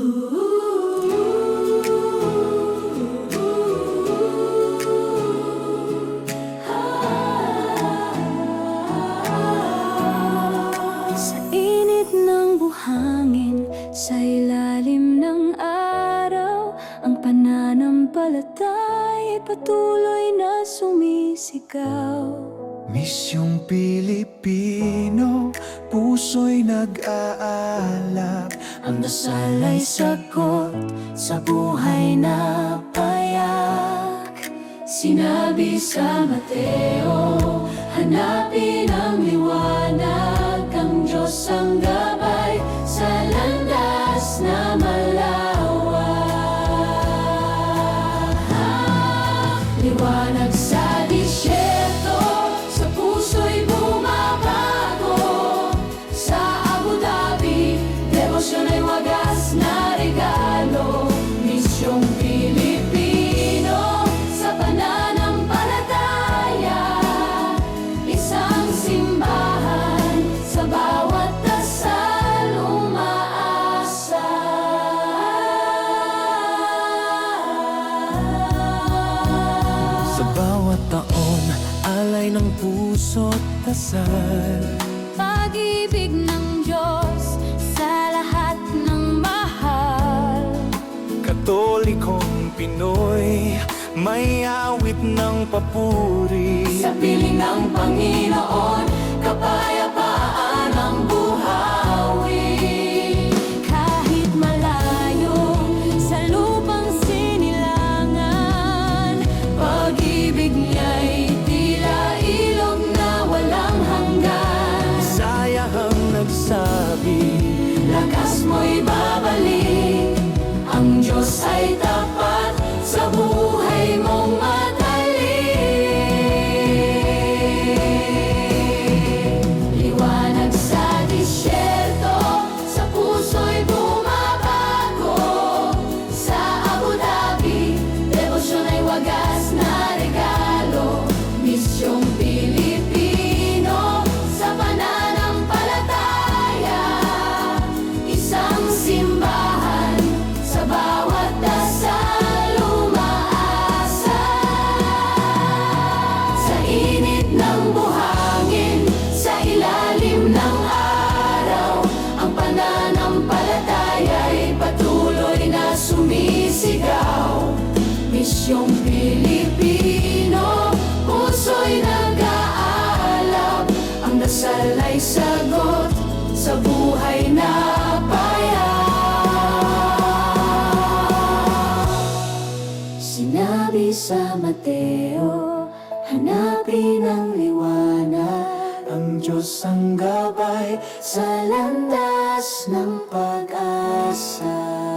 Sa init ng buhangin, sa ilalim ng araw, ang pananampalataya ay patuloy na sumisigaw. Misyong Pilipino, puso'y nag-aalab. Ang dasal ay sagot sa buhay na payak. Sinabi sa Mateo, hanapin ang liwanag, ang Diyos ang gabay sa landas na malawak. Liwanag sa disyerto, sa puso'y bumabago. Sa Abu Dhabi, debosyon ay wagas na regalo. Misyong Pilipino, sa pananampalataya, isang simbahan, sa bawat dasal umaasa. Sa bawat taon, alay ng puso't dasal. Pag-ibig ng Diyos sa lahat ng mahal. Katolikong Pinoy, may awit ng papuri. Sa piling ng Panginoon, kapayapaan ang buhawi. Kahit malayo sa lupang sinilangan, pag-ibig niya'y tila ilog na walang hanggan. Sayahang nagsabi, Lakas mo'y babalik, ang Diyos ay tapat sa buhay mong matalik. Liwanag sa disyerto, sa puso'y bumabago. Sa Abu Dhabi, debosyon ay wagas na regalo. Misyong Pilipino, sa pananampalataya, isang simbahan, sa bawat dasal umaasa. Sa init ng buhangin, sa ilalim ng araw, ang pananampalataya ay patuloy na sumisigaw. Misyong Pilipino, puso'y nag-aalab, ang dasal ay sagot sa buhay na payak. Sinabi sa Mateo, hanapin ang liwanag, ang Diyos ang gabay. sa landas ng pag-asa.